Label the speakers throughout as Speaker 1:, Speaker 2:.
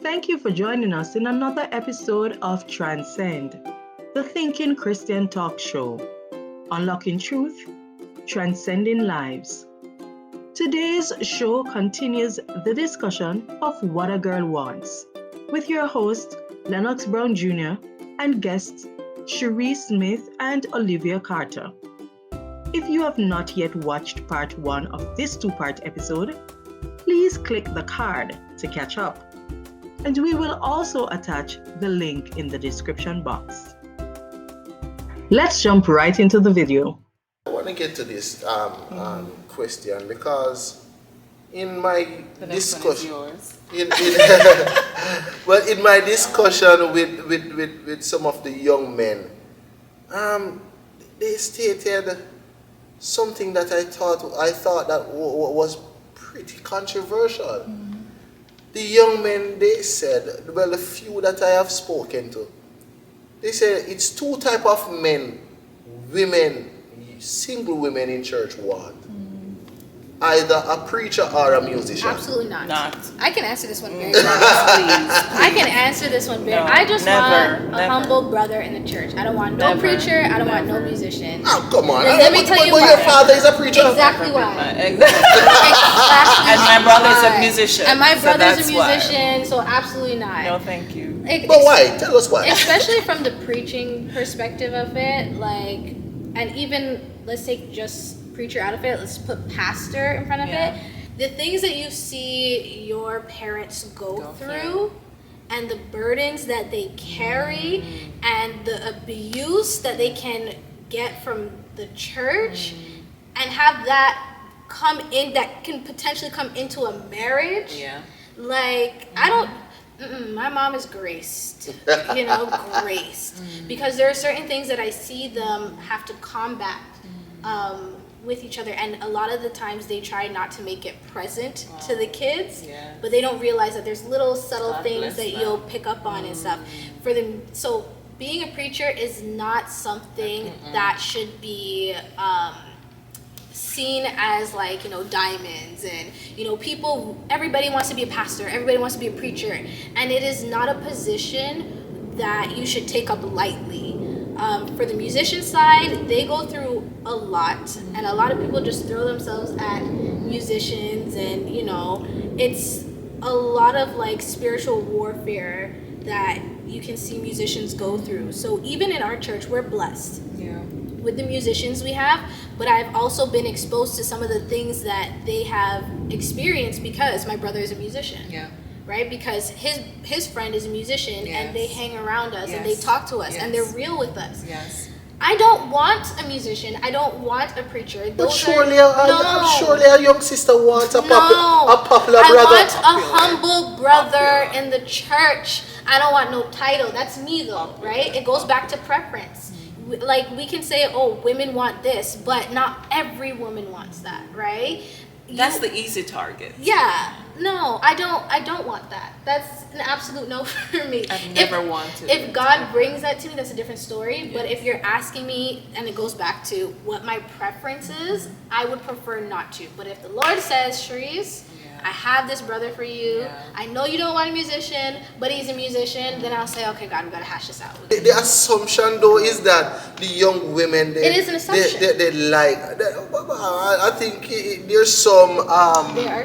Speaker 1: Thank you for joining us in another episode of Transcend, the Thinking Christian talk show, unlocking truth, transcending lives. Today's show continues the discussion of what a girl wants with your host, Lennox Brown Jr., and guests, Charice Smith and Olivia Carter. If you have not yet watched part 1 of this 2-part episode, please click the card to catch up. And we will also attach the link in the description box. Let's jump right into the video.
Speaker 2: I want to get to this question because in my discussion, in my discussion with some of the young men, they stated something that I thought that was pretty controversial. The young men, they said, well, the few that I have spoken to, they said it's two type of men, women, single women in church want. Either a preacher or a musician.
Speaker 3: Absolutely not. I can answer this one very well. I can answer this one very I just want a humble brother in the church. I don't want no preacher. I don't want no musician.
Speaker 2: Oh, come on.
Speaker 3: Let me tell you why.
Speaker 2: Your father is a preacher.
Speaker 3: Exactly why.
Speaker 4: Exactly. And my brother's a musician.
Speaker 3: And my brother's a musician, so absolutely not.
Speaker 4: No, thank you.
Speaker 2: But why? Tell us why.
Speaker 3: Especially from the preaching perspective of it, and even, let's take just preacher out of it, let's put pastor in front of it. The things that you see your parents go through and the burdens that they carry and the abuse that they can get from the church and have that come in, that can potentially come into a marriage. I don't, my mom is graced, graced, because there are certain things that I see them have to combat with each other, and a lot of the times they try not to make it present to the kids, but they don't realize that there's little subtle things that you'll pick up on and stuff for them. So being a preacher is not something that should be seen as diamonds and everybody wants to be a pastor, everybody wants to be a preacher, and it is not a position that you should take up lightly. For the musician side, they go through a lot, and a lot of people just throw themselves at musicians, and it's a lot of spiritual warfare that you can see musicians go through. So even in our church, we're blessed with the musicians we have, but I've also been exposed to some of the things that they have experienced because my brother is a musician. Right? Because his friend is a musician, and they hang around us, and they talk to us, and they're real with us. I don't want a musician. I don't want a preacher.
Speaker 2: But surely a young sister wants a popular brother.
Speaker 3: I want a humble brother in the church. I don't want no title. That's me though, right? It goes back to preference. We can say, oh, women want this, but not every woman wants that, right?
Speaker 4: That's the easy target.
Speaker 3: No, I don't want that. That's an absolute no for me.
Speaker 4: I've never wanted.
Speaker 3: If God brings that to me, that's a different story. But if you're asking me, and it goes back to what my preference is, I would prefer not to. But if the Lord says, Charice, I have this brother for you. I know you don't want a musician, but he's a musician. Then I'll say, okay, God, we gotta hash this out.
Speaker 2: The assumption, though, is that the young women,
Speaker 3: it is an assumption.
Speaker 2: I think there's some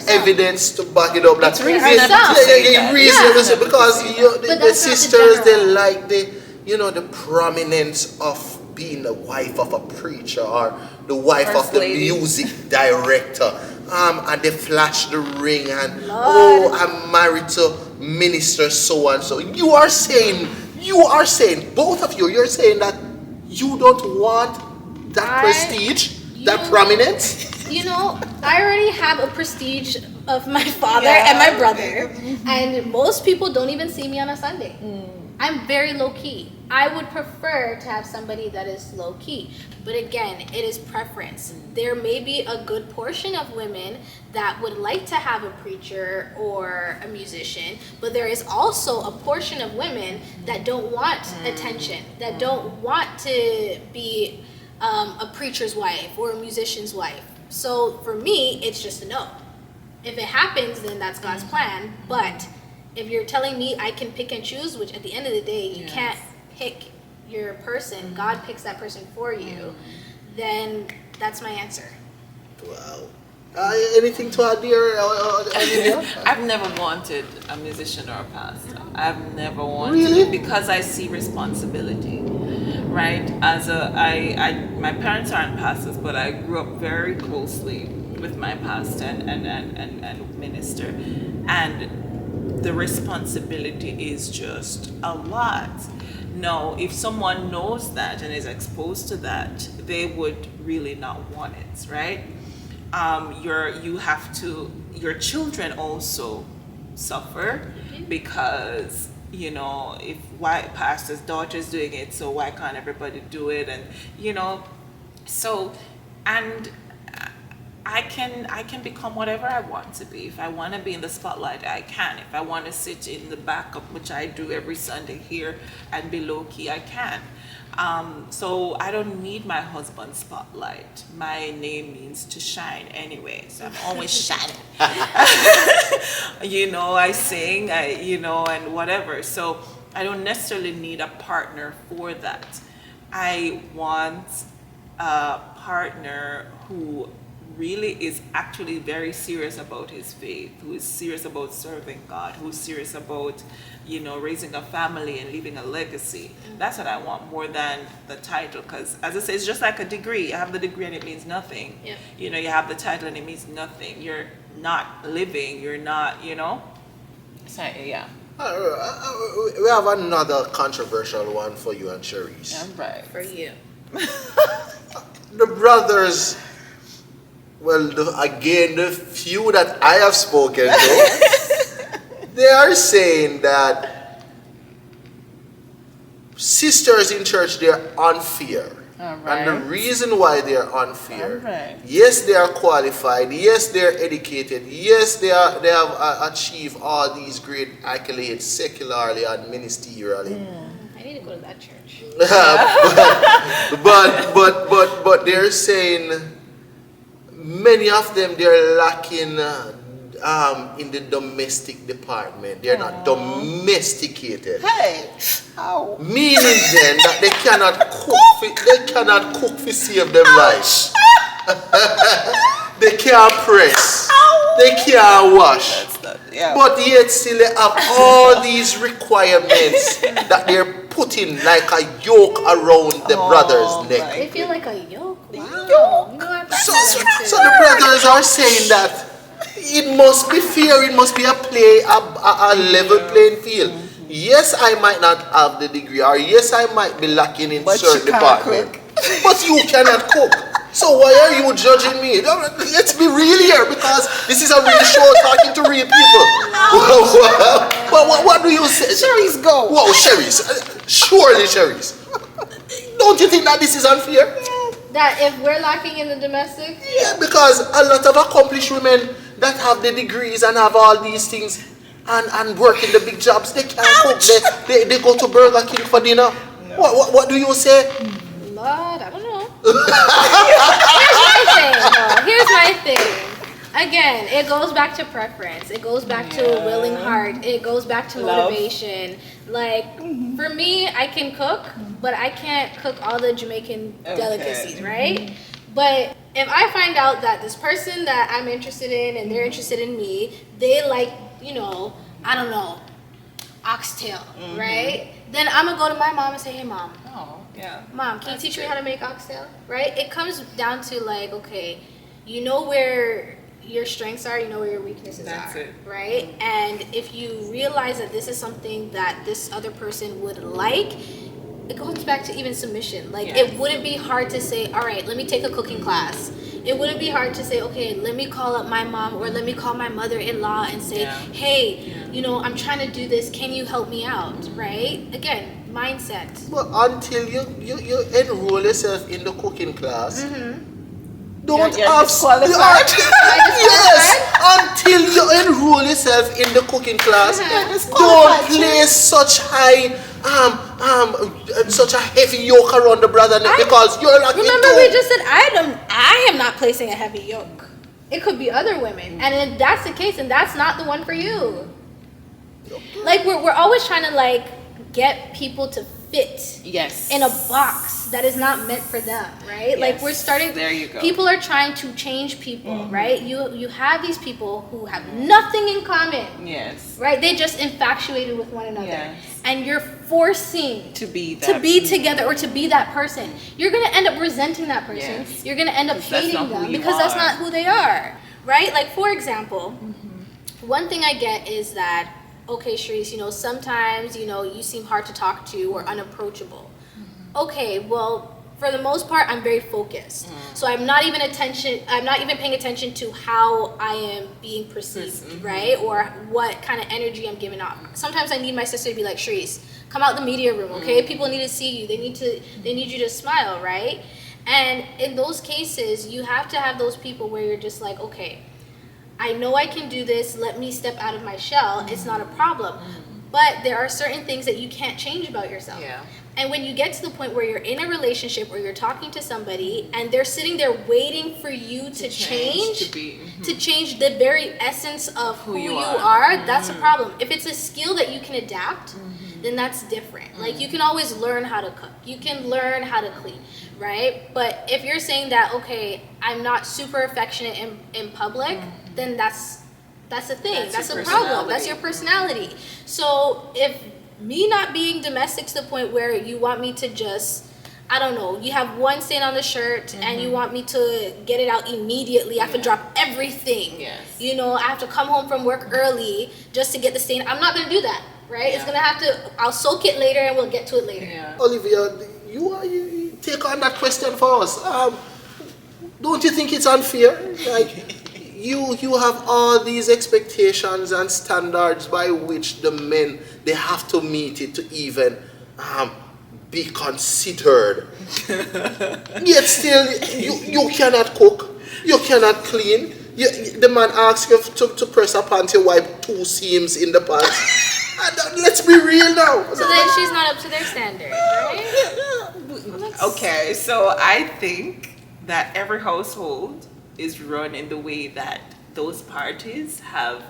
Speaker 2: evidence to back it up.
Speaker 4: It's reasonable.
Speaker 2: Because the sisters, they like the prominence of being the wife of a preacher or the wife of the music director. And they flash the ring and I'm married to minister so and so. You are saying, both of you're saying that you don't want that prestige, that prominence.
Speaker 3: I already have a prestige of my father and my brother, and most people don't even see me on a Sunday. I'm very low key. I would prefer to have somebody that is low key. But again, it is preference. There may be a good portion of women that would like to have a preacher or a musician, but there is also a portion of women that don't want attention, that don't want to be a preacher's wife or a musician's wife. So for me, it's just a no. If it happens, then that's God's plan. But if you're telling me I can pick and choose, which at the end of the day, you can't pick your person, God picks that person for you, then that's my answer.
Speaker 2: Wow. Anything to add there, Olivia?
Speaker 4: I've never wanted a musician or a pastor. I've never wanted
Speaker 2: Really?
Speaker 4: it because I see responsibility, right? My parents aren't pastors, but I grew up very closely with my pastor and minister, and the responsibility is just a lot. Now, if someone knows that and is exposed to that, they would really not want it, right? Your children also suffer because, if why pastor's daughter's doing it, so why can't everybody do it? And and I can become whatever I want to be. If I want to be in the spotlight, I can. If I want to sit in the backup, which I do every Sunday here, and be low key, I can. So I don't need my husband's spotlight. My name means to shine anyway, so I'm always shining. I sing, and whatever. So I don't necessarily need a partner for that. I want a partner who really is actually very serious about his faith, who is serious about serving God, who's serious about, raising a family and leaving a legacy. That's what I want more than the title, because as I say, it's just like a degree. You have the degree and it means nothing.
Speaker 3: Yeah.
Speaker 4: You have the title and it means nothing. You're not living, you're not, So, yeah.
Speaker 2: We have another controversial one for you and Charice.
Speaker 4: Yeah, right.
Speaker 3: For you.
Speaker 2: The brothers, the few that I have spoken to, they are saying that sisters in church, they're unfair.
Speaker 4: Right.
Speaker 2: And the reason why they're unfair,
Speaker 4: Right.
Speaker 2: yes, they are qualified, yes, they're educated, yes, they have achieved all these great accolades secularly and ministerially.
Speaker 3: I need to go to that church.
Speaker 2: but they're saying many of them, they're lacking in the domestic department. They're not domesticated.
Speaker 4: Hey, how?
Speaker 2: Meaning then that they cannot cook for save them life. They can't press. They can't wash. But yet still they have all these requirements that they're putting like a yoke around the brother's neck.
Speaker 3: They feel like a yoke. Wow.
Speaker 4: Yoke?
Speaker 2: So the brothers are saying that it must be fair, it must be a level playing field. Yes, I might not have the degree, or yes, I might be lacking in certain department, but you cannot cook. So why are you judging me? Let's be real here, because this is a real show talking to real people. What do you say?
Speaker 4: Charice, go.
Speaker 2: Whoa, Charice. Surely, Charice. Don't you think that this is unfair?
Speaker 3: That if we're lacking in the domestic?
Speaker 2: Yeah, because a lot of accomplished women that have the degrees and have all these things and work in the big jobs, they can't cook. They go to Burger King for dinner. What do you say?
Speaker 3: Lord, I don't know. Here's my thing. Again, it goes back to preference. It goes back to a willing heart. It goes back to motivation. Like, for me, I can cook, but I can't cook all the Jamaican delicacies, right? But if I find out that this person that I'm interested in and they're interested in me, they like, I don't know, oxtail, right? Then I'm going to go to my mom and say, hey, Mom. Mom, can you teach me how to make oxtail? Right? It comes down to like, okay, you know where your strengths are, you know where your weaknesses are, right? And if you realize that this is something that this other person would like, it goes back to even submission. Like, it wouldn't be hard to say, all right, let me take a cooking class. It wouldn't be hard to say, okay, let me call up my mom or let me call my mother-in-law and say, hey, I'm trying to do this. Can you help me out, right? Again, mindset.
Speaker 2: But until you enroll yourself in the cooking class, don't
Speaker 4: you're
Speaker 2: have
Speaker 4: disqualified.
Speaker 2: yes, until you enroll yourself in the cooking class, don't place such high such a heavy yoke around the brother neck, because you're like,
Speaker 3: remember we just said I am not placing a heavy yoke. It could be other women, and if that's the case, then that's not the one for you. Like we're always trying to like get people to fit
Speaker 4: Yes.
Speaker 3: in a box that is not meant for them, right? Like
Speaker 4: Yes.
Speaker 3: we're starting.
Speaker 4: There you go.
Speaker 3: People are trying to change people, right? You have these people who have nothing in common,
Speaker 4: Yes.
Speaker 3: right? They just infatuated with one another,
Speaker 4: Yes.
Speaker 3: and you're forcing
Speaker 4: To be that.
Speaker 3: to be together or to be that person. You're gonna end up resenting that person.
Speaker 4: Yes.
Speaker 3: You're gonna end up
Speaker 4: 'Cause that's
Speaker 3: hating
Speaker 4: not who
Speaker 3: them
Speaker 4: you
Speaker 3: because that's
Speaker 4: are.
Speaker 3: not who they are, right? Like for example, one thing I get is that, okay, Charice, sometimes you seem hard to talk to or unapproachable. Okay, well, for the most part, I'm very focused. So I'm not even paying attention to how I am being perceived, right? Or what kind of energy I'm giving off. Sometimes I need my sister to be like, Charice, come out the media room, okay? People need to see you. They need you to smile, right? And in those cases, you have to have those people where you're just like, okay, I know I can do this. Let me step out of my shell. It's not a problem. But there are certain things that you can't change about yourself.
Speaker 4: Yeah.
Speaker 3: And when you get to the point where you're in a relationship or you're talking to somebody and they're sitting there waiting for you to change, to change the very essence of who you are, that's a problem. If it's a skill that you can adapt, then that's different. Like you can always learn how to cook. You can learn how to clean, right? But if you're saying that, okay, I'm not super affectionate in public, then that's the thing. That's a problem. That's your personality. So if me not being domestic to the point where you want me to just, I don't know, you have one stain on the shirt and you want me to get it out immediately. I have to drop everything.
Speaker 4: Yes.
Speaker 3: I have to come home from work early just to get the stain. I'm not going to do that, right? It's going to have to, I'll soak it later and we'll get to it later.
Speaker 4: Yeah.
Speaker 2: Olivia, you take on that question for us. Don't you think it's unfair? Like, you have all these expectations and standards by which the men, they have to meet it to even be considered. Yet still, you cannot cook, you cannot clean. The man asks you to press a panty wipe 2 seams in the pants. Let's be real now.
Speaker 3: So then she's not up to their standard, right?
Speaker 4: Okay, so I think that every household is run in the way that those parties have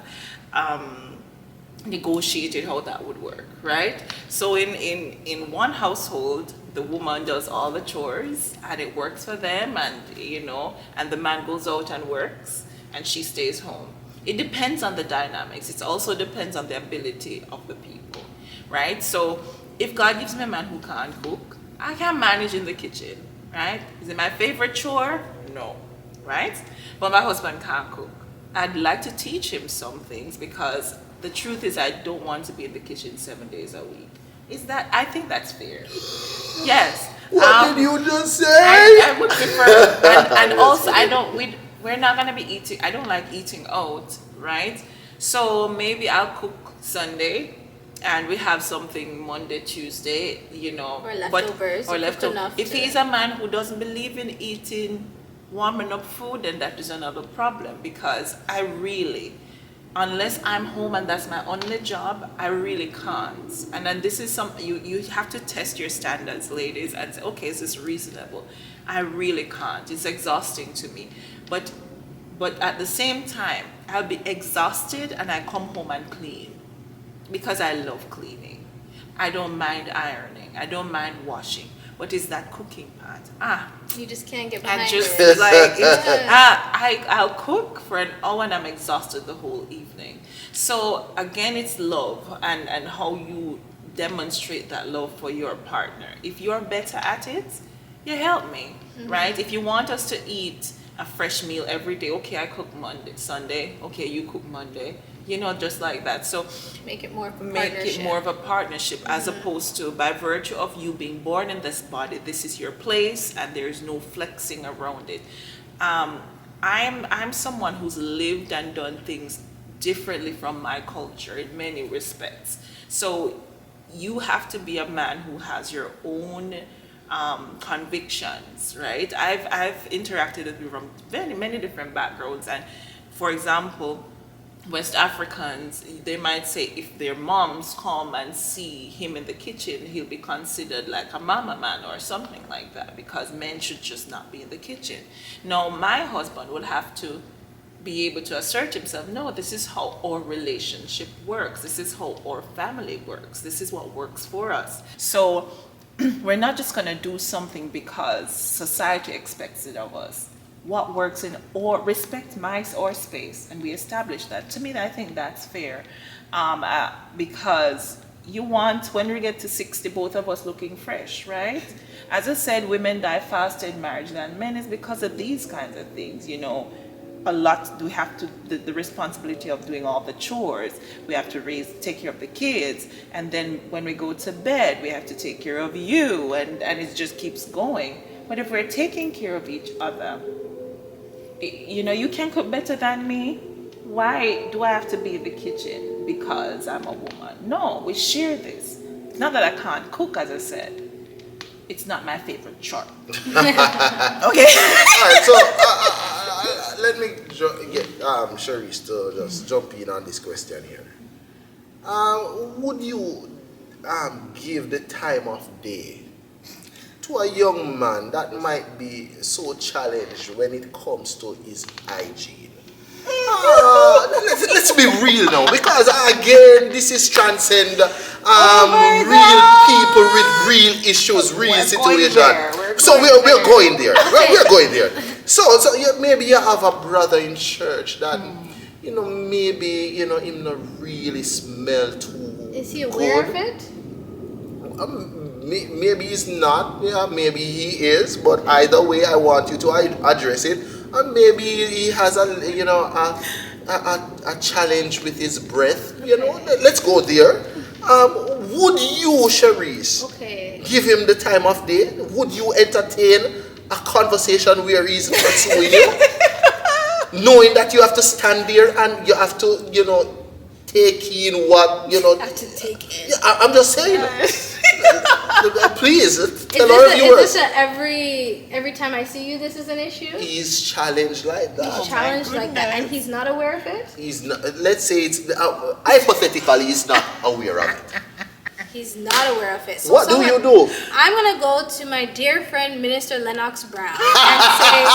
Speaker 4: negotiated how that would work, right? So in one household, the woman does all the chores and it works for them, and and the man goes out and works and she stays home. It depends on the dynamics. It also depends on the ability of the people, right? So if God gives me a man who can't cook, I can manage in the kitchen, right? Is it my favorite chore? No, right? But my husband can't cook. I'd like to teach him some things because the truth is I don't want to be in the kitchen 7 days a week. I think that's fair. Yes.
Speaker 2: What did you just say?
Speaker 4: I would prefer, and also we're not gonna be eating. I don't like eating out, right? So maybe I'll cook Sunday, and we have something Monday, Tuesday,
Speaker 3: Or leftovers.
Speaker 4: Or leftovers. If
Speaker 3: to-
Speaker 4: he's a man who doesn't believe in eating warming up food, then that is another problem, because I really, unless I'm home and that's my only job, I really can't. And then this is you have to test your standards, ladies, and say, okay, is this reasonable? I really can't. It's exhausting to me. But at the same time, I'll be exhausted and I come home and clean because I love cleaning. I don't mind ironing. I don't mind washing. But it's that cooking part.
Speaker 3: You just can't get behind
Speaker 4: And just
Speaker 3: it.
Speaker 4: I'll cook for an hour and I'm exhausted the whole evening. So again, it's love and how you demonstrate that love for your partner. If you're better at it, you help me, right? If you want us to eat a fresh meal every day, okay, I cook Sunday, okay, you cook Monday, just like that. So
Speaker 3: Make it more of a
Speaker 4: make
Speaker 3: partnership.
Speaker 4: it more of a partnership, as opposed to, by virtue of you being born in this body, this is your place and there's no flexing around it. I'm someone who's lived and done things differently from my culture in many respects. So you have to be a man who has your own convictions, right? I've interacted with people from many different backgrounds, and for example, West Africans, they might say if their moms come and see him in the kitchen, he'll be considered like a mama man or something like that, because men should just not be in the kitchen. Now, my husband will have to be able to assert himself. No, this is how our relationship works. This is how our family works. This is what works for us. So we're not just going to do something because society expects it of us. What works in or respect my or space, and we establish that. To me, I think that's fair, because you want, when we get to 60, both of us looking fresh, right? As I said, women die faster in marriage than men is because of these kinds of things, you know. A lot, we have to, the responsibility of doing all the chores, we have to take care of the kids, and then when we go to bed, we have to take care of you, and it just keeps going. But if we're taking care of each other, you know, you can cook better than me. Why do I have to be in the kitchen because I'm a woman? No, we share this. It's not that I can't cook, as I said. It's not my favorite chore. Okay.
Speaker 2: All right, so let me get Charice to just jump in on this question here. Would you give the time of day to a young man that might be so challenged when it comes to his hygiene? Let's be real now, because again, this is Transcend. Real people with real issues, real situations. So we're going there. We're going there. So maybe you have a brother in church that you know, maybe you know him not really smell too.
Speaker 3: Is he aware of it?
Speaker 2: Maybe he's not. Yeah, maybe he is. But either way, I want you to address it. And maybe he has a challenge with his breath. You know, let's go there. Would you, Charice, give him the time of day? Would you entertain a conversation where he's pursuing you, knowing that you have to stand there and you have to, you know, take in what, you know.
Speaker 3: Have to take in.
Speaker 2: Yeah, I'm just saying. Please tell our viewers.
Speaker 3: Is this every time I see you, this is an issue?
Speaker 2: He's challenged like that.
Speaker 3: He's challenged like that, and he's not aware of it?
Speaker 2: He's not. Let's say it's hypothetically he's not aware of it.
Speaker 3: He's not aware of it. So
Speaker 2: what do you do?
Speaker 3: I'm going to go to my dear friend, Minister Lennox Brown, and say,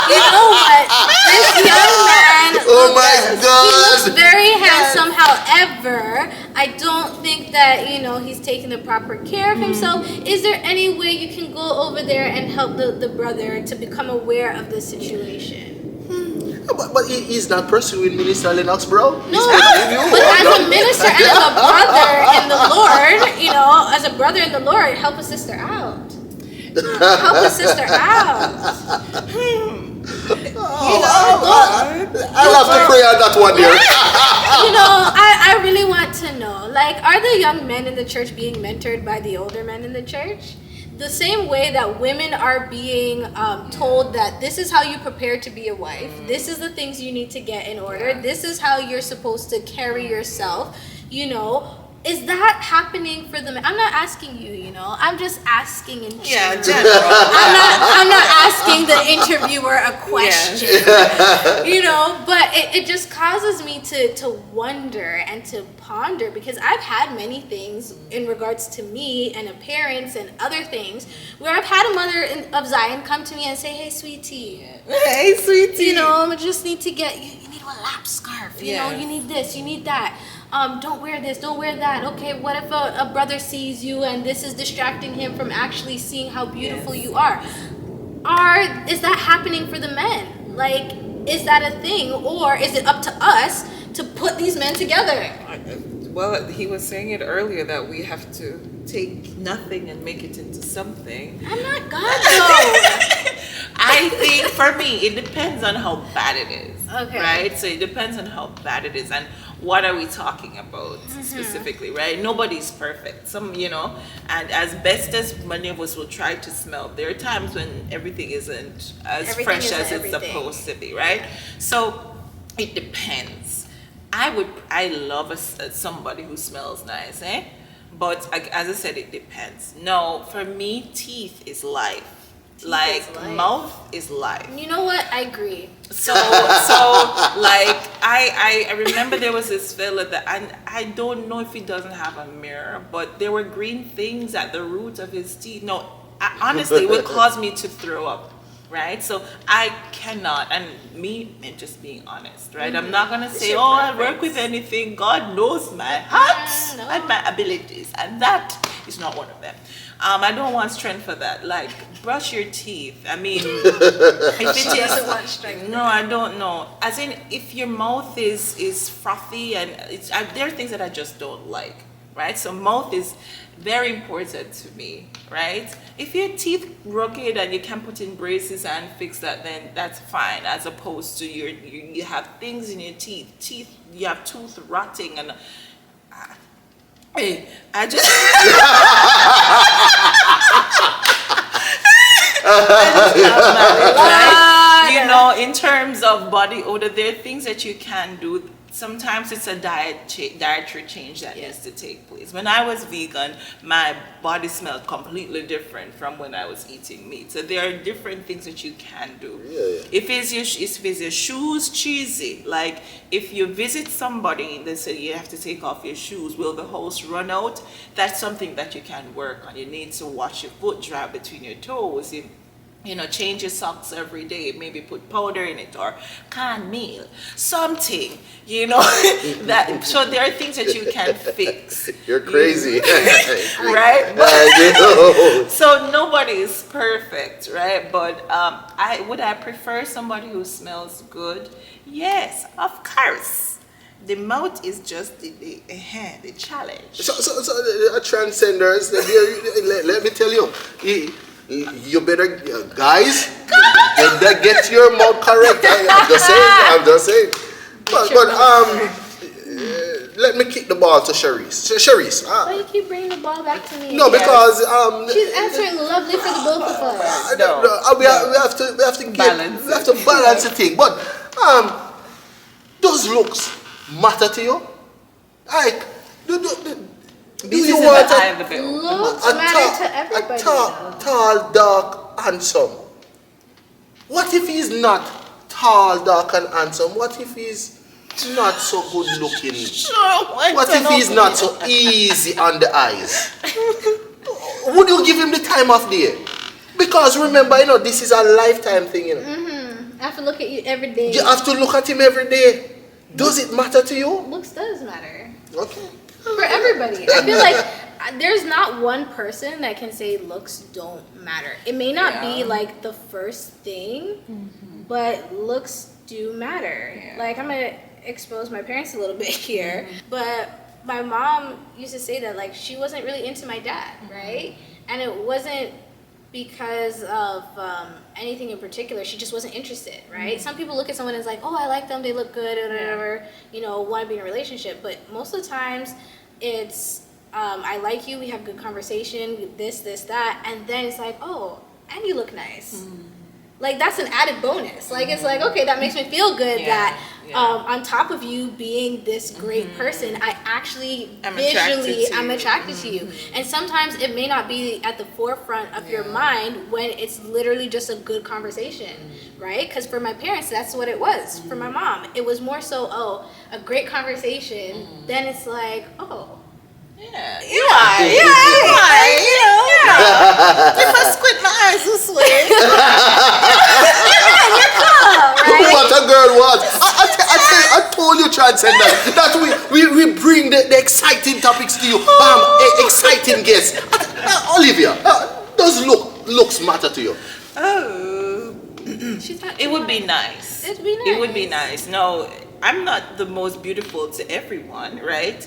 Speaker 3: you know what? This young man, he looks very handsome. However, I don't think that, you know, he's taking the proper care of himself. Is there any way you can go over there and help the brother to become aware of the situation?
Speaker 2: But he's not pursuing Minister Lennox Brown.
Speaker 3: No, but as a minister and as a brother in the Lord, you know, as a brother in the Lord, help a sister out. Help a sister out.
Speaker 2: I'll have to pray on that one, dear.
Speaker 3: You know, I really want to know, like, are the young men in the church being mentored by the older men in the church? The same way that women are being told that this is how you prepare to be a wife, this is the things you need to get in order, this is how you're supposed to carry yourself, you know. Is that happening for the men? I'm not asking you, you know. I'm just asking in general.
Speaker 4: Yeah, general.
Speaker 3: I'm not asking the interviewer a question. Yeah. You know, but it just causes me to wonder and to ponder, because I've had many things in regards to me and appearance and other things where I've had a mother of Zion come to me and say, hey, sweetie.
Speaker 4: Hey, sweetie.
Speaker 3: You know, I just need to get, you need a lap scarf. You know, you need this, you need that. Don't wear this, don't wear that. Okay, what if a brother sees you and this is distracting him from actually seeing how beautiful you are? Is that happening for the men? Like, is that a thing? Or is it up to us to put these men together?
Speaker 4: Well, he was saying it earlier that we have to take nothing and make it into something.
Speaker 3: I'm not God, though.
Speaker 4: I think for me, it depends on how bad it is.
Speaker 3: Okay.
Speaker 4: Right? So it depends on how bad it is and what are we talking about specifically, right? Nobody's perfect. Some, you know, and as best as many of us will try to smell, there are times when everything isn't as fresh as it's supposed to be, right? So it depends. I love somebody who smells nice, eh? But as I said, it depends. No, for me, teeth is life. Mouth is life.
Speaker 3: You know what? I agree.
Speaker 4: So like I remember there was this fella that I don't know if he doesn't have a mirror, but there were green things at the root of his teeth. No, honestly, it would cause me to throw up. right? So I cannot, and me, and just being honest, right? I'm
Speaker 3: Mm-hmm.
Speaker 4: not gonna
Speaker 3: It's
Speaker 4: say,
Speaker 3: your
Speaker 4: oh, I'll work
Speaker 3: preference.
Speaker 4: with anything. God knows my heart
Speaker 3: No.
Speaker 4: and my abilities, and that is not one of them. I don't want strength for that. Like, brush your teeth. I mean, if it
Speaker 3: She doesn't want strength.
Speaker 4: no, I don't know. As in, if your mouth is frothy and there are things that I just don't like, right? So mouth is very important to me, right? If your teeth rugged and you can put in braces and fix that, then that's fine. As opposed to you have things in your teeth, you have tooth rotting and. Hey, I just. You know, in terms of body odor, there are things that you can do. Sometimes it's a dietary change that needs to take place. When I was vegan, my body smelled completely different from when I was eating meat. So there are different things that you can do. If it's your shoes cheesy, like if you visit somebody and they say you have to take off your shoes, will the hose run out? That's something that you can work on. You need to wash your foot dry between your toes. You know, change your socks every day, maybe put powder in it or canned meal, something, you know, that, so there are things that you can fix.
Speaker 2: You're crazy.
Speaker 4: Right?
Speaker 2: I know.
Speaker 4: So nobody is perfect, right? But I prefer somebody who smells good? Yes, of course. The mouth is just the challenge.
Speaker 2: So transcenders, let me tell you, you better, guys, get your mouth correct. I'm just saying. But let me kick the ball to Charice. So Charice,
Speaker 3: Why you keep bringing the ball back to me?
Speaker 2: no, because
Speaker 3: She's answering lovely for the both of us.
Speaker 2: we have to balance the thing. But those looks matter to you? Like, do you want
Speaker 3: Looks matter to everybody.
Speaker 2: tall, dark, handsome? What if he's not tall, dark, and handsome? What if he's not so good looking? What if he's not so easy on the eyes? Would you give him the time of day? Because remember, you know, this is a lifetime thing, you know.
Speaker 3: Mm-hmm. I have to look at you every day.
Speaker 2: You have to look at him every day. Does it matter to you?
Speaker 3: Looks does matter.
Speaker 2: Okay.
Speaker 3: For everybody. I feel like there's not one person that can say looks don't matter. It may not be like the first thing, but looks do matter. Like, I'm going to expose my parents a little bit here, but my mom used to say that, like, she wasn't really into my dad, right? And it wasn't because of anything in particular. She just wasn't interested, right? Some people look at someone and it's like, oh, I like them, they look good, or whatever, you know, want to be in a relationship. But most of the times it's, I like you, we have good conversation, this, that, and then it's like, oh, and you look nice. Like, that's an added bonus. Like, it's like, okay, that makes me feel good that on top of you being this great person, I actually I'm attracted to you. And sometimes it may not be at the forefront of your mind when it's literally just a good conversation, right? Because for my parents, that's what it was. For my mom, it was more so, oh, a great conversation. Then it's like, oh.
Speaker 4: You are. If I squint my eyes this way.
Speaker 2: What a girl was. I told you, Transcend, that we bring the exciting topics to you. Exciting guests. Olivia, does looks matter to you?
Speaker 4: Oh. It would be nice. It would be nice. No, I'm not the most beautiful to everyone, right?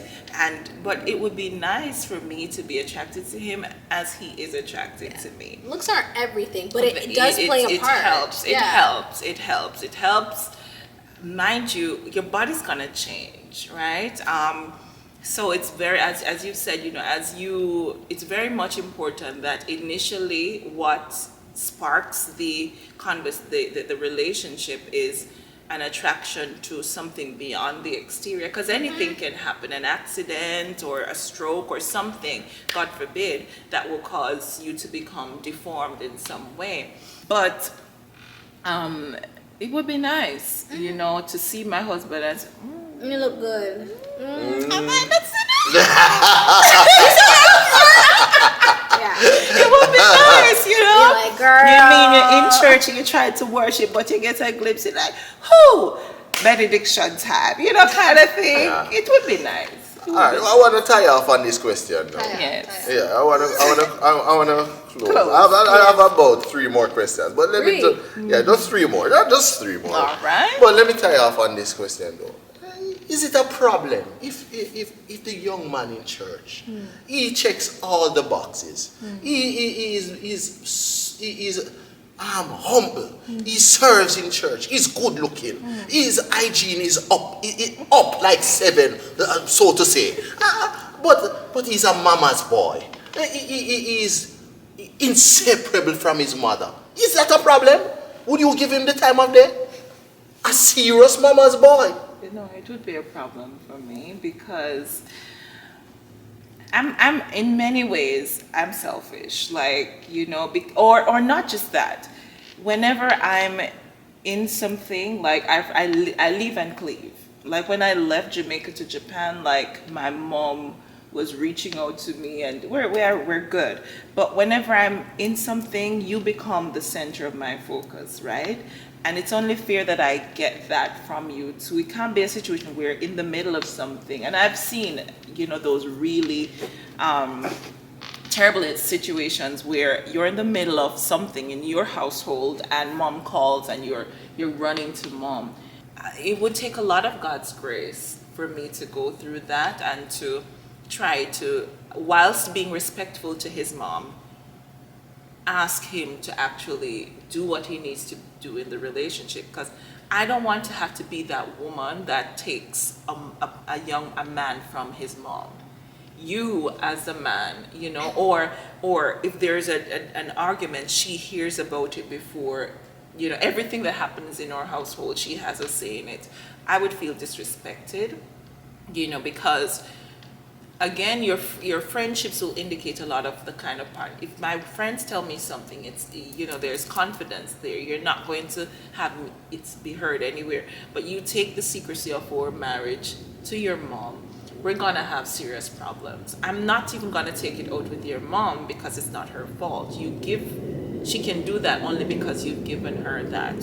Speaker 4: But it would be nice for me to be attracted to him as he is attracted to me.
Speaker 3: Looks aren't everything, but it does play a part.
Speaker 4: It helps. Mind you, your body's gonna change, right? So it's very, as you said, you know, it's very much important that initially what sparks the relationship is an attraction to something beyond the exterior, because anything can happen, an accident or a stroke or something, God forbid, that will cause you to become deformed in some way. But it would be nice, you know, to see my husband as
Speaker 3: you look good.
Speaker 4: I might not say that. It would be nice, you know.
Speaker 3: You're like, girl.
Speaker 4: You mean in church and you try to worship, but you get a glimpse, you're like, who? Benediction time, kind of thing.
Speaker 2: Yeah.
Speaker 4: It would be nice.
Speaker 2: All right, I want to tie off on this question now.
Speaker 4: Yes.
Speaker 2: Yeah, I want to close. I have about 3 more questions, but let me just 3 more. Not just 3 more.
Speaker 4: All right.
Speaker 2: But let me tie off on this question though. Is it a problem if the young man in church he checks all the boxes? He is humble. He serves in church. He's good looking. His hygiene is up like 7, so to say. But he's a mama's boy. He is inseparable from his mother. Is that a problem? Would you give him the time of day? A serious mama's boy.
Speaker 4: It would be a problem for me because I'm in many ways I'm selfish, or not just that. Whenever I'm in something, I leave and cleave. Like when I left Jamaica to Japan, my mom was reaching out to me, and we're good. But whenever I'm in something, you become the center of my focus, right? And it's only fair that I get that from you too. It can't be a situation where in the middle of something, and I've seen, those really terrible situations where you're in the middle of something in your household and mom calls and you're running to mom. It would take a lot of God's grace for me to go through that and to try to, whilst being respectful to his mom, ask him to actually do what he needs to do in the relationship, because I don't want to have to be that woman that takes a man from his mom. You as a man, or if there's an argument, she hears about it before, everything that happens in our household, she has a say in it. I would feel disrespected, because again, your friendships will indicate a lot of the kind of part. If my friends tell me something, it's there's confidence there. You're not going to have it be heard anywhere. But you take the secrecy of our marriage to your mom, we're gonna have serious problems. I'm not even gonna take it out with your mom because it's not her fault. She can do that only because you've given her that.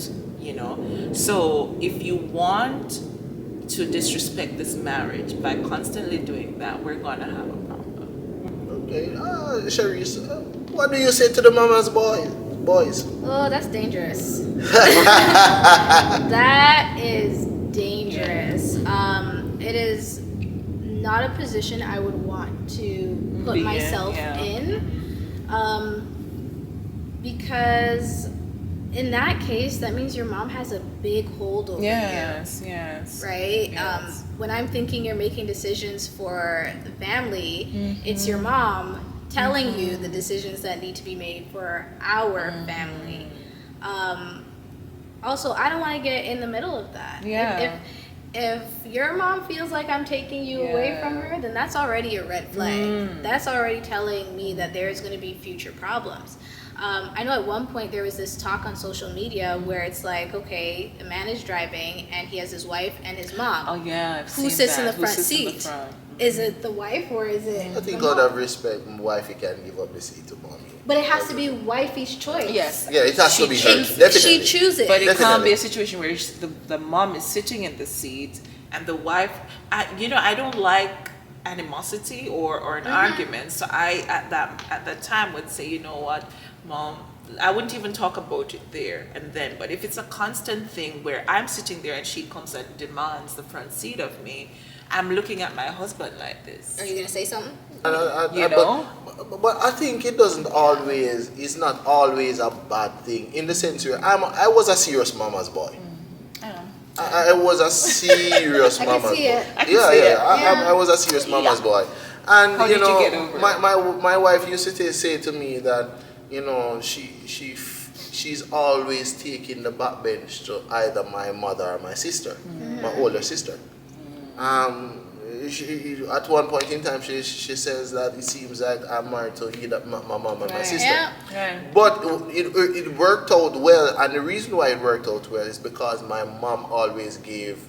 Speaker 4: So if you want to disrespect this marriage by constantly doing that, we're gonna have a problem.
Speaker 2: Okay, Charice, what do you say to the mama's boys?
Speaker 3: Oh, that's dangerous. That is dangerous. It is not a position I would want to put myself in, because in that case, that means your mom has a big hold over you.
Speaker 4: Yes.
Speaker 3: Right?
Speaker 4: Yes.
Speaker 3: When I'm thinking you're making decisions for the family, it's your mom telling you the decisions that need to be made for our family. Also, I don't want to get in the middle of that.
Speaker 4: Yeah.
Speaker 3: If your mom feels like I'm taking you away from her, then that's already a red flag. That's already telling me that there's going to be future problems. I know at one point there was this talk on social media where it's like, okay, a man is driving and he has his wife and his mom.
Speaker 4: Oh yeah, I've seen
Speaker 3: Who sits in
Speaker 4: that.
Speaker 3: the front
Speaker 4: Who sits in the
Speaker 3: seat?
Speaker 4: front?
Speaker 3: Is it the wife or is it
Speaker 2: I think
Speaker 3: the
Speaker 2: out
Speaker 3: mom?
Speaker 2: of respect, my wife can give up the seat to mommy.
Speaker 3: But it has to be wifey's choice.
Speaker 4: Yes.
Speaker 2: Yeah, it has to be her.
Speaker 3: She
Speaker 2: Definitely.
Speaker 3: chooses.
Speaker 4: But it can't
Speaker 2: Definitely.
Speaker 4: be a situation where the mom is sitting in the seat and the wife. I don't like animosity or an argument. So I at that time would say, you know what, mom. I wouldn't even talk about it there and then. But if it's a constant thing where I'm sitting there and she comes and demands the front seat of me, I'm looking at my husband like this.
Speaker 3: Are you gonna say something?
Speaker 2: But I think it's not always a bad thing in the sense where I was a serious mama's boy. I was a serious
Speaker 3: I
Speaker 2: mama's
Speaker 3: can see
Speaker 2: boy.
Speaker 3: it.
Speaker 4: I can see it.
Speaker 2: I was a serious mama's boy. And
Speaker 4: How did you get over it?
Speaker 2: my wife used to say to me that she's always taking the backbench to either my mother or my sister, my older sister. At one point in time, she says that it seems like I'm married to either my mom and my sister.
Speaker 3: Yeah.
Speaker 4: Right.
Speaker 2: But it worked out well, and the reason why it worked out well is because my mom always gave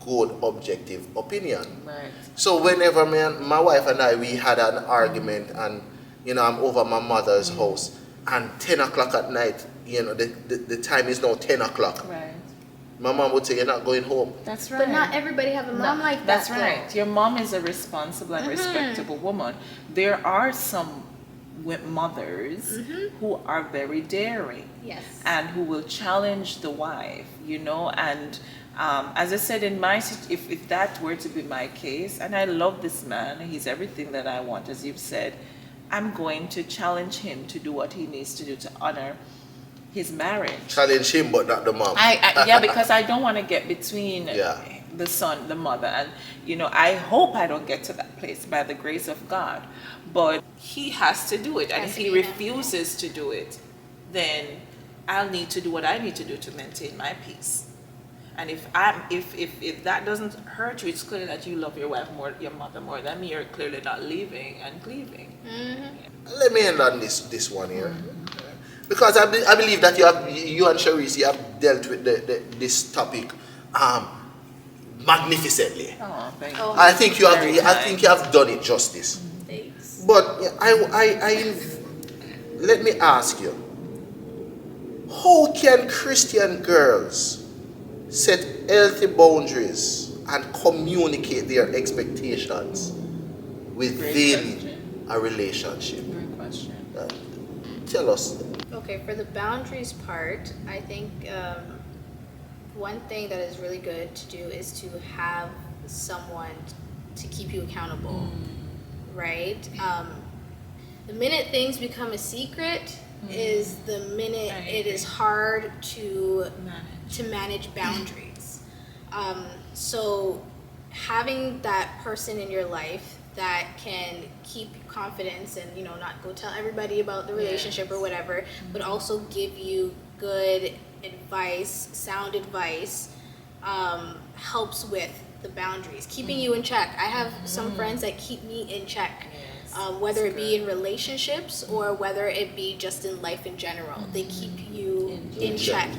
Speaker 2: good objective opinion.
Speaker 4: Right.
Speaker 2: So whenever my wife and we had an argument, and I'm over my mother's house, and 10 o'clock at night, the time is now 10 o'clock.
Speaker 4: Right.
Speaker 2: My mom would say, you're not going home.
Speaker 4: That's right.
Speaker 3: But not everybody have a mom like that.
Speaker 4: That's
Speaker 3: though.
Speaker 4: right. Your mom is a responsible and respectable woman. There are some mothers who are very daring.
Speaker 3: Yes.
Speaker 4: And who will challenge the wife, and as I said, if that were to be my case, and I love this man, he's everything that I want, as you've said, I'm going to challenge him to do what he needs to do to honor his marriage.
Speaker 2: Challenge him, but not the mom.
Speaker 4: Yeah, because I don't want to get between the son, the mother, and I hope I don't get to that place by the grace of God. But he has to do it, and if he refuses to do it, then I'll need to do what I need to do to maintain my peace. And if that doesn't hurt you, it's clear that you love your wife more, your mother more than me. You're clearly not leaving and cleaving.
Speaker 2: Let me end on this one here, because I believe that you and Charice, you have dealt with this topic magnificently.
Speaker 4: Oh, thank you.
Speaker 2: I think you have done it justice.
Speaker 3: Thanks.
Speaker 2: But let me ask you, how can Christian girls set healthy boundaries and communicate their expectations within a relationship?
Speaker 4: Great question.
Speaker 2: Tell us.
Speaker 3: Okay, for the boundaries part, I think one thing that is really good to do is to have someone to keep you accountable, right? The minute things become a secret is the minute it is hard to manage boundaries. So having that person in your life that can keep confidence and not go tell everybody about the relationship or whatever, but also give you good advice, sound advice, helps with the boundaries, keeping you in check. I have some friends that keep me in check. Whether it be in relationships or whether it be just in life in general, they keep you in check.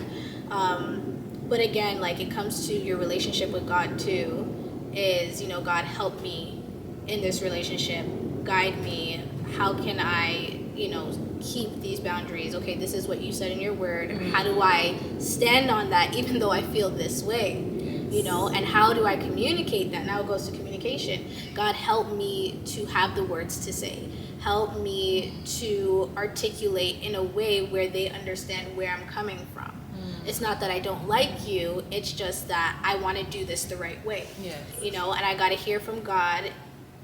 Speaker 3: But again, like it comes to your relationship with God too, is God help me in this relationship, guide me. How can I keep these boundaries? Okay, this is what you said in your word. How do I stand on that even though I feel this way? And how do I communicate that? Now it goes to communication. God, help me to have the words to say. Help me to articulate in a way where they understand where I'm coming from. It's not that I don't like you, it's just that I want to do this the right way.
Speaker 4: Yes.
Speaker 3: And I got to hear from God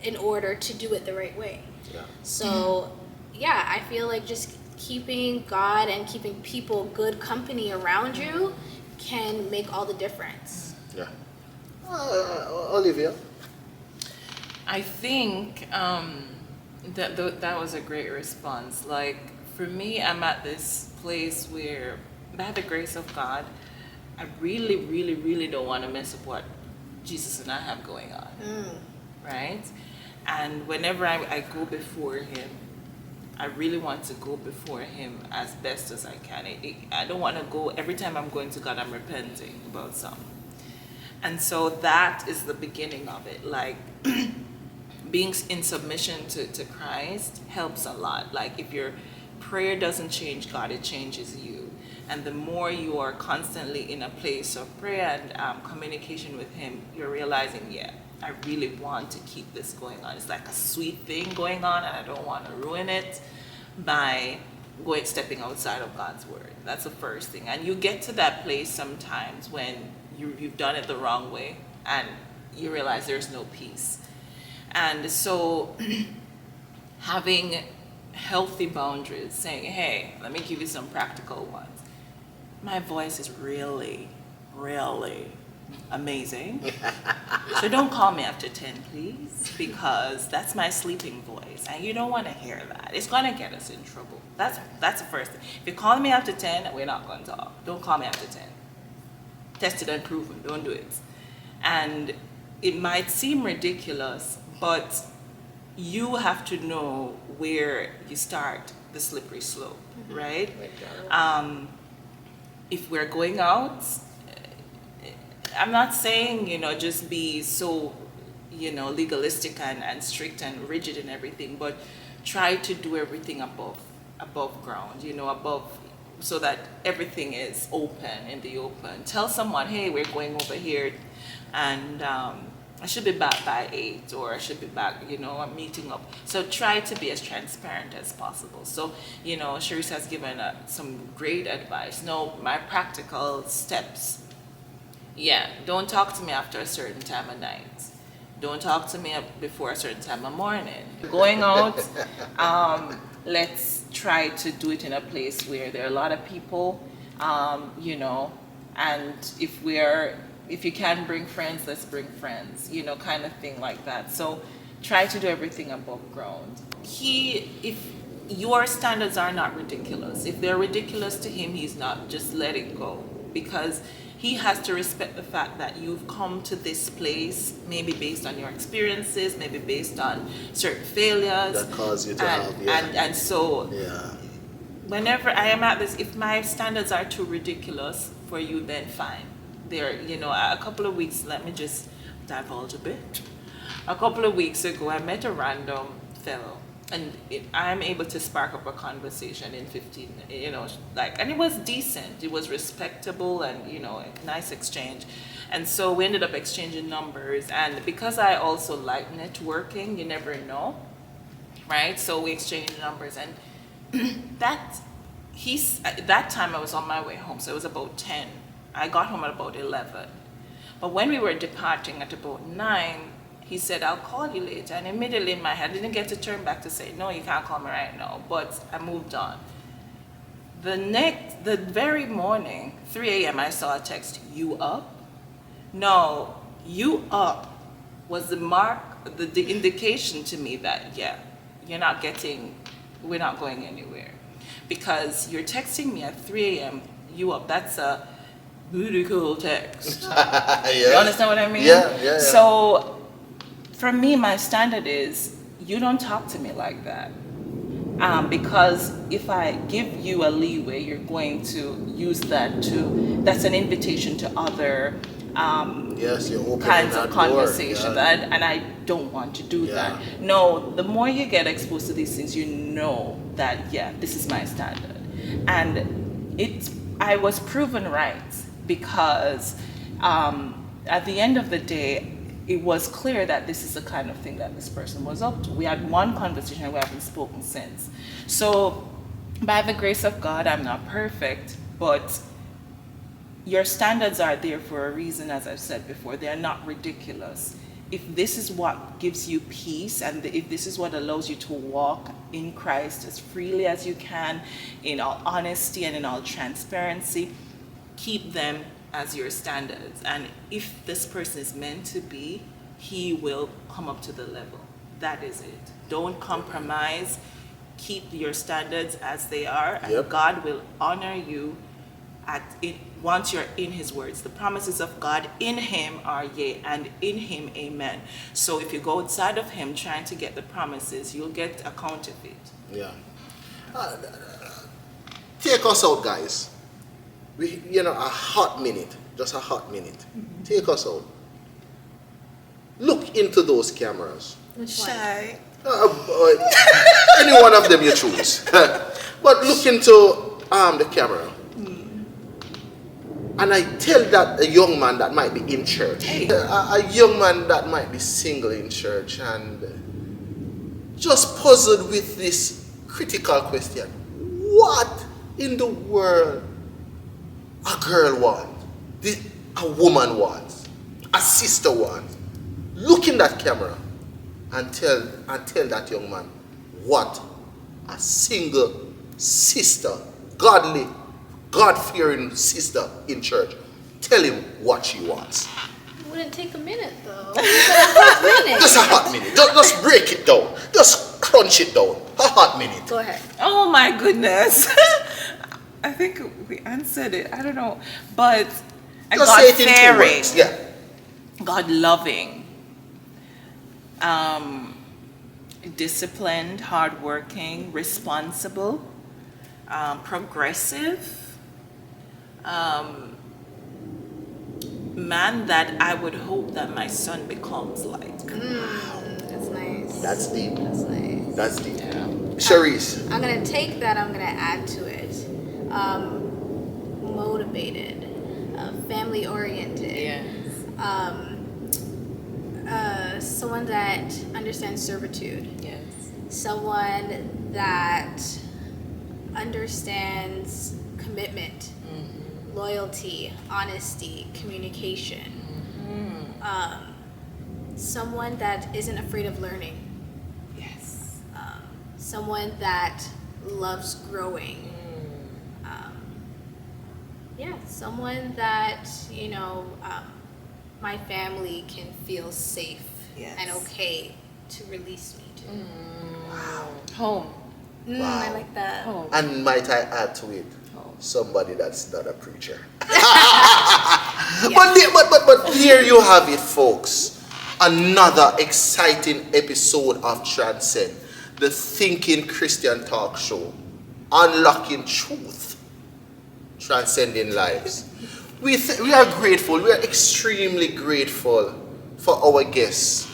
Speaker 3: in order to do it the right way.
Speaker 2: Yeah.
Speaker 3: So, I feel like just keeping God and keeping people, good company around you can make all the difference.
Speaker 2: Yeah. Olivia?
Speaker 4: I think that was a great response. Like, for me, I'm at this place where, by the grace of God, I really, really, really don't want to mess up what Jesus and I have going on. Right? And whenever I go before Him, I really want to go before Him as best as I can. I don't want to go, every time I'm going to God, I'm repenting about something. And so that is the beginning of it. Like, being in submission to Christ helps a lot. Like, if your prayer doesn't change God, it changes you. And the more you are constantly in a place of prayer and communication with Him, you're realizing, I really want to keep this going on. It's like a sweet thing going on, and I don't want to ruin it by stepping outside of God's word. That's the first thing. And you get to that place sometimes when you've done it the wrong way, and you realize there's no peace. And so having healthy boundaries, saying, hey, let me give you some practical ones. My voice is really, really amazing. So don't call me after 10, please, because that's my sleeping voice, and you don't want to hear that. It's going to get us in trouble. That's the first thing. If you're calling me after 10, we're not going to talk. Don't call me after 10. Tested and proven. Don't do it. And it might seem ridiculous, but you have to know where you start the slippery slope, right? If we're going out, I'm not saying, just be so, legalistic and strict and rigid and everything, but try to do everything above ground, above so that everything is open in the open. Tell someone, hey, we're going over here, and I should be back by 8, or I should be back, I'm meeting up. So try to be as transparent as possible. So, Charice has given some great advice. No, my practical steps. Yeah, don't talk to me after a certain time of night. Don't talk to me before a certain time of morning. Going out, let's try to do it in a place where there are a lot of people, and if you can bring friends, let's bring friends, kind of thing like that. So try to do everything above ground. If your standards are not ridiculous, if they're ridiculous to him, he's not, just let it go, because he has to respect the fact that you've come to this place, maybe based on your experiences, maybe based on certain failures.
Speaker 2: That caused you to have,
Speaker 4: And so,
Speaker 2: yeah.
Speaker 4: Whenever I am at this, if my standards are too ridiculous for you, then fine. A couple of weeks, let me just divulge a bit. A couple of weeks ago, I met a random fellow, and I'm able to spark up a conversation in 15 minutes, and it was decent, it was respectable, and, a nice exchange. And so we ended up exchanging numbers, and because I also like networking, you never know, right? So we exchanged numbers, and that time I was on my way home, so it was about 10. I got home at about 11. But when we were departing at about 9, he said, I'll call you later. And immediately in my head, I didn't get to turn back to say, no, you can't call me right now. But I moved on. The very morning, 3 a.m., I saw a text, you up? No, you up was the indication to me that, yeah, we're not going anywhere. Because you're texting me at 3 a.m., you up, that's a really cool text.
Speaker 2: Yeah.
Speaker 4: You understand what I mean?
Speaker 2: Yeah.
Speaker 4: So for me, my standard is you don't talk to me like that. Because if I give you a leeway, you're going to use that's an invitation to other
Speaker 2: you're
Speaker 4: kinds of conversations,
Speaker 2: yeah.
Speaker 4: and I don't want to do that. No, the more you get exposed to these things, you know that, this is my standard. And I was proven right, because at the end of the day, it was clear that this is the kind of thing that this person was up to. We had one conversation and we haven't spoken since. So by the grace of God, I'm not perfect, but your standards are there for a reason, as I've said before. They are not ridiculous. If this is what gives you peace, and if this is what allows you to walk in Christ as freely as you can, in all honesty and in all transparency, keep them as your standards. And if this person is meant to be, he will come up to the level. That is it. Don't compromise. Keep your standards as they are, and God will honor you once you're in his words. The promises of God in him are yea, and in him amen. So if you go outside of him trying to get the promises, you'll get a counterfeit.
Speaker 2: Yeah. Take us out, guys. A hot minute, just a hot minute. Mm-hmm. Take us out. Look into those cameras.
Speaker 3: Which one?
Speaker 4: Shy.
Speaker 2: Any one of them you choose. But look into the camera. And I tell that a young man that might be in church, a young man that might be single in church, and just puzzled with this critical question: what in the world a girl wants, a woman wants, a sister wants? Look in that camera and tell that young man what a single sister, godly, God-fearing sister in church, tell him what she wants.
Speaker 3: It wouldn't take a minute, though. A hot minute.
Speaker 2: Just a hot minute. Just break it down. Just crunch it down. A hot minute.
Speaker 3: Go ahead.
Speaker 4: Oh my goodness. I think we answered it. I don't know. But
Speaker 2: just say it in 2 words. Yeah.
Speaker 4: God loving, disciplined, hardworking, responsible, progressive, man that I would hope that my son becomes like.
Speaker 3: That's nice.
Speaker 2: That's deep.
Speaker 3: That's nice.
Speaker 2: That's deep.
Speaker 4: Yeah.
Speaker 2: Charice.
Speaker 3: I'm going to take that, I'm going to add to it. motivated, family oriented.
Speaker 4: Yes.
Speaker 3: Someone that understands servitude.
Speaker 4: Yes.
Speaker 3: Someone that understands commitment, loyalty, honesty, communication. Someone that isn't afraid of learning.
Speaker 4: Yes.
Speaker 3: Someone that loves growing. Someone that, my family can feel safe and okay to release me to.
Speaker 4: Home.
Speaker 3: I like that.
Speaker 4: Home.
Speaker 2: And might I add to it,
Speaker 4: Home.
Speaker 2: somebody that's not a preacher. But here you have it, folks. Another exciting episode of Transcend, the Thinking Christian talk show, unlocking truth, transcending lives. We are grateful. We are extremely grateful for our guests,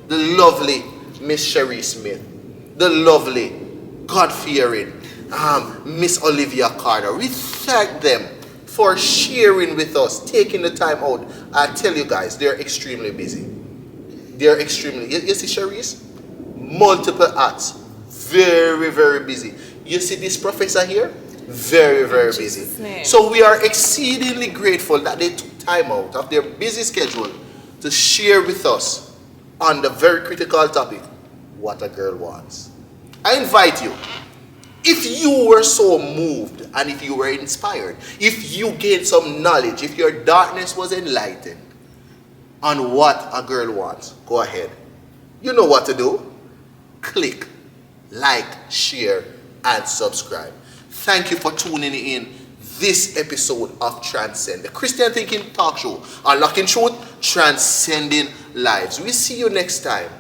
Speaker 2: the lovely Miss Charice Smith, the lovely, God-fearing Miss Olivia Carter. We thank them for sharing with us, taking the time out. I tell you guys, they're extremely busy. They're extremely, you see Charice? Multiple acts, very, very busy. You see this professor here? Very, very busy. So we are exceedingly grateful that they took time out of their busy schedule to share with us on the very critical topic, what a girl wants. I invite you, if you were so moved and if you were inspired, if you gained some knowledge, if your darkness was enlightened on what a girl wants, go ahead. You know what to do. Click, like, share, and subscribe. Thank you for tuning in this episode of Transcend, the Christian Thinking Talk Show, unlocking truth, transcending lives. We see you next time.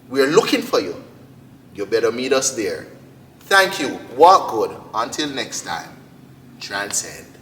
Speaker 2: We're looking for you. You better meet us there. Thank you. Walk good. Until next time. Transcend.